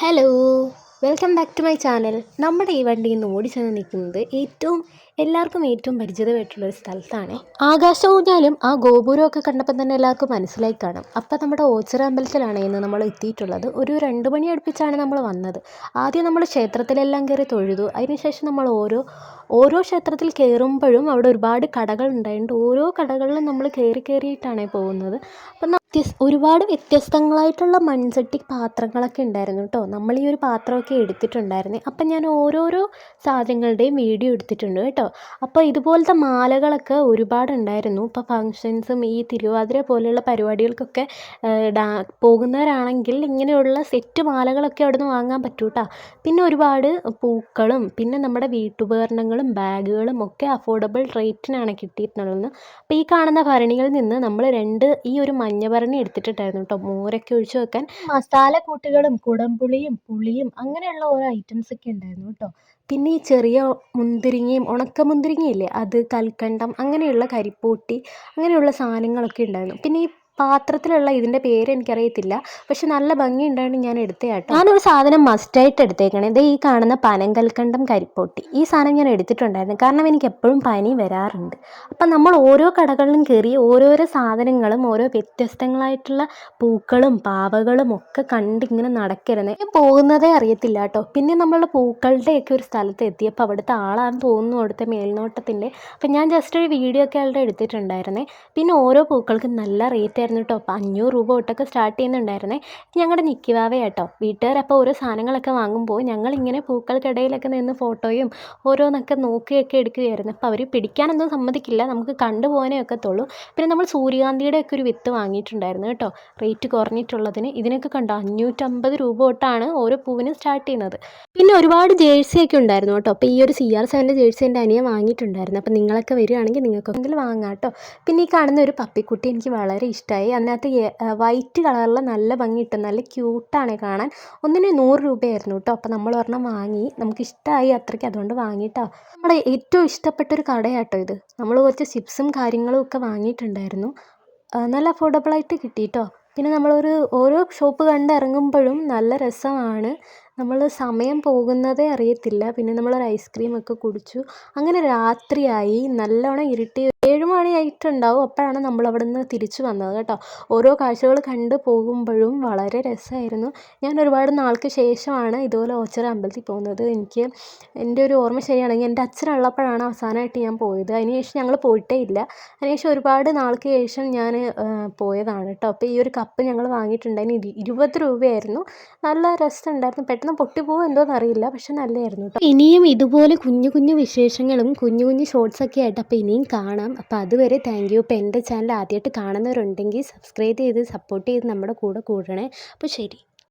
Hello, welcome back to my channel. നമ്മുടെ ഈ വണ്ടി ഇന്ന് ഓടിച്ചെന്ന് നിൽക്കുന്നത് എല്ലാവർക്കും ഏറ്റവും പരിചിതമായിട്ടുള്ളൊരു സ്ഥലത്താണ്. ആകാശഊഞ്ഞാലും ആ ഗോപുരവും ഒക്കെ കണ്ടപ്പോൾ തന്നെ എല്ലാവർക്കും മനസ്സിലായി കാണും. അപ്പം നമ്മുടെ ഓച്ചിറ അമ്പലത്തിലാണ് ഇന്ന് നമ്മൾ എത്തിയിട്ടുള്ളത്. ഒരു 2 മണി അടുപ്പിച്ചാണ് നമ്മൾ വന്നത്. ആദ്യം നമ്മൾ ക്ഷേത്രത്തിലെല്ലാം കയറി തൊഴുതു. അതിനുശേഷം നമ്മൾ ഓരോ ക്ഷേത്രത്തിൽ കയറുമ്പോഴും അവിടെ ഒരുപാട് കടകൾ ഉണ്ടായിട്ടുണ്ട്. ഓരോ കടകളിലും നമ്മൾ കയറിയിട്ടാണ് പോകുന്നത്. അപ്പം ഒരുപാട് വ്യത്യസ്തങ്ങളായിട്ടുള്ള മൺചട്ടി പാത്രങ്ങളൊക്കെ ഉണ്ടായിരുന്നു കേട്ടോ. നമ്മൾ ഈ ഒരു പാത്രമൊക്കെ എടുത്തിട്ടുണ്ടായിരുന്നു. അപ്പം ഞാൻ ഓരോരോ സാധനങ്ങളുടെയും വീഡിയോ എടുത്തിട്ടുണ്ട് കേട്ടോ. അപ്പോൾ ഇതുപോലത്തെ മാലകളൊക്കെ ഒരുപാടുണ്ടായിരുന്നു. ഇപ്പോൾ ഫങ്ഷൻസും ഈ തിരുവാതിര പോലെയുള്ള പരിപാടികൾക്കൊക്കെ പോകുന്നവരാണെങ്കിൽ ഇങ്ങനെയുള്ള സെറ്റ് മാലകളൊക്കെ അവിടെ നിന്ന് വാങ്ങാൻ പറ്റും കേട്ടോ. പിന്നെ ഒരുപാട് പൂക്കളും പിന്നെ നമ്മുടെ വീട്ടുപകരണങ്ങളും ബാഗുകളും ഒക്കെ അഫോർഡബിൾ റേറ്റിനാണ് കിട്ടിയിട്ടുള്ളത്. അപ്പോൾ ഈ കാണുന്ന ഭരണികളിൽ നിന്ന് നമ്മൾ ഈ ഒരു മഞ്ഞ ഭരണി എടുത്തിട്ടുണ്ടായിരുന്നു കേട്ടോ. മോരൊക്കെ ഒഴിച്ച് വെക്കാൻ മസാല കൂട്ടുകളും കുടംപുളിയും പുളിയും അങ്ങനെയുള്ള ഓരോ ഐറ്റംസ് ഒക്കെ ഉണ്ടായിരുന്നു കേട്ടോ. പിന്നെ ഈ ചെറിയ മുന്തിരിങ്ങയും ഉണക്കമുന്തിരിങ്ങയില്ലേ, അത് കൽക്കണ്ടം അങ്ങനെയുള്ള കരിപ്പൂട്ടി അങ്ങനെയുള്ള സാധനങ്ങളൊക്കെ ഉണ്ടായിരുന്നു. പിന്നെ ഈ പാത്രത്തിലുള്ള ഇതിൻ്റെ പേര് എനിക്കറിയത്തില്ല, പക്ഷെ നല്ല ഭംഗി ഉണ്ടായിട്ട് ഞാൻ എടുത്തയാട്ടോ. ഞാനൊരു സാധനം മസ്റ്റായിട്ട് എടുത്തേക്കണേ. ഇത് ഈ കാണുന്ന പനങ്കൽക്കണ്ടം കരിപ്പോട്ടി. ഈ സാധനം ഞാൻ എടുത്തിട്ടുണ്ടായിരുന്നു, കാരണം എനിക്ക് എപ്പോഴും പനി വരാറുണ്ട്. അപ്പം നമ്മൾ ഓരോ കടകളിലും കയറി ഓരോരോ സാധനങ്ങളും ഓരോ വ്യത്യസ്തങ്ങളായിട്ടുള്ള പൂക്കളും പാവകളും ഒക്കെ കണ്ടിങ്ങനെ നടക്കരുത്. പോകുന്നതേ അറിയത്തില്ല കേട്ടോ. പിന്നെ നമ്മൾ പൂക്കളുടെയൊക്കെ ഒരു സ്ഥലത്ത് എത്തിയപ്പോൾ അവിടുത്തെ ആളാണെന്ന് തോന്നുന്നു, അവിടുത്തെ മേൽനോട്ടത്തിൻ്റെ. അപ്പം ഞാൻ ജസ്റ്റ് ഒരു വീഡിയോ ഒക്കെ ആളുടെ എടുത്തിട്ടുണ്ടായിരുന്നേ. പിന്നെ ഓരോ പൂക്കൾക്കും നല്ല റേറ്റ് ആയിരുന്നു കേട്ടോ. അപ്പോൾ 500 രൂപ തൊട്ടൊക്കെ സ്റ്റാർട്ട് ചെയ്യുന്നുണ്ടായിരുന്നേ. ഞങ്ങളുടെ നിക്കിവാവ കേട്ടോ. വീട്ടുകാരപ്പോൾ ഓരോ സാധനങ്ങളൊക്കെ വാങ്ങുമ്പോൾ ഞങ്ങളിങ്ങനെ പൂക്കൾക്കിടയിലൊക്കെ നിന്ന് ഫോട്ടോയും ഓരോന്നൊക്കെ നോക്കിയൊക്കെ എടുക്കുകയായിരുന്നു. അപ്പോൾ അവർ പിടിക്കാനൊന്നും സമ്മതിക്കില്ല, നമുക്ക് കണ്ടുപോകാനേ ഒക്കത്തുള്ളൂ. പിന്നെ നമ്മൾ സൂര്യകാന്തിയുടെ ഒക്കെ ഒരു വിത്ത് വാങ്ങിയിട്ടുണ്ടായിരുന്നു കേട്ടോ, റേറ്റ് കുറഞ്ഞിട്ടുള്ളതിന്. ഇതിനൊക്കെ കണ്ടോ 550 രൂപ തൊട്ടാണ് ഓരോ പൂവിനും സ്റ്റാർട്ട് ചെയ്യുന്നത്. പിന്നെ ഒരുപാട് ജേഴ്സിയൊക്കെ ഉണ്ടായിരുന്നു കേട്ടോ. അപ്പോൾ ഈ ഒരു CR7 ജേഴ്സി എൻ്റെ അനിയൻ വാങ്ങിയിട്ടുണ്ടായിരുന്നു. അപ്പോൾ നിങ്ങളൊക്കെ വരികയാണെങ്കിൽ നിങ്ങൾക്കെങ്കിലും വാങ്ങാം കേട്ടോ. പിന്നെ ഈ കാണുന്ന ഒരു പപ്പിക്കുട്ടി എനിക്ക് വളരെ ഇഷ്ടമായി. അതിനകത്ത് വൈറ്റ് കളറിൽ നല്ല ഭംഗി കിട്ടും, നല്ല ക്യൂട്ടാണ് കാണാൻ. ഒന്നിന് 100 രൂപയായിരുന്നു കേട്ടോ. അപ്പോൾ നമ്മൾ ഒരെണ്ണം വാങ്ങി, നമുക്ക് ഇഷ്ടമായി അത്രയ്ക്ക്, അതുകൊണ്ട് വാങ്ങിയിട്ടോ. നമ്മുടെ ഏറ്റവും ഇഷ്ടപ്പെട്ടൊരു കടയാട്ടോ ഇത്. നമ്മൾ കുറച്ച് ചിപ്സും കാര്യങ്ങളും ഒക്കെ വാങ്ങിയിട്ടുണ്ടായിരുന്നു. നല്ല അഫോർഡബിളായിട്ട് കിട്ടി കേട്ടോ. പിന്നെ ഓരോ ഷോപ്പ് കണ്ടിറങ്ങുമ്പോഴും നല്ല രസമാണ്. നമ്മൾ സമയം പോകുന്നതേ അറിയത്തില്ല. പിന്നെ നമ്മളൊരു ഐസ്ക്രീമൊക്കെ കുടിച്ചു. അങ്ങനെ രാത്രിയായി, നല്ലോണം ഇരുട്ടി 7 മണിയായിട്ടുണ്ടാവും. അപ്പോഴാണ് നമ്മൾ അവിടെ നിന്ന് തിരിച്ചു വന്നത് കേട്ടോ. ഓരോ കാഴ്ചകൾ കണ്ട് പോകുമ്പോഴും വളരെ രസമായിരുന്നു. ഞാൻ ഒരുപാട് നാൾക്ക് ശേഷമാണ് ഇതുപോലെ ഓച്ചിറ അമ്പലത്തിൽ പോകുന്നത്. എൻ്റെ ഒരു ഓർമ്മ ശരിയാണെങ്കിൽ എൻ്റെ അച്ഛനുള്ളപ്പോഴാണ് അവസാനമായിട്ട് ഞാൻ പോയത്. അതിനുശേഷം ഞങ്ങൾ പോയിട്ടേ ഇല്ല. അതിനുശേഷം ഒരുപാട് നാൾക്ക് ശേഷം ഞാൻ പോയതാണ് കേട്ടോ. അപ്പോൾ ഈ ഒരു കപ്പ് ഞങ്ങൾ വാങ്ങിയിട്ടുണ്ടായിരുന്നു. 20 രൂപയായിരുന്നു. നല്ല രസമുണ്ടായിരുന്നു. പെട്ടെന്ന് പൊട്ടിപ്പോകുമോ എന്തോന്ന് അറിയില്ല, പക്ഷെ നല്ലതായിരുന്നു കേട്ടോ. ഇനിയും ഇതുപോലെ കുഞ്ഞു കുഞ്ഞു വിശേഷങ്ങളും കുഞ്ഞു കുഞ്ഞു ഷോർട്സൊക്കെ ആയിട്ട് അപ്പോൾ ഇനിയും കാണാം. അപ്പോൾ അതുവരെ താങ്ക് യു. അപ്പോൾ എൻ്റെ ചാനൽ ആദ്യമായിട്ട് കാണുന്നവരുണ്ടെങ്കിൽ സബ്സ്ക്രൈബ് ചെയ്ത് സപ്പോർട്ട് ചെയ്ത് നമ്മുടെ കൂടെ കൂടണേ. അപ്പോൾ ശരി.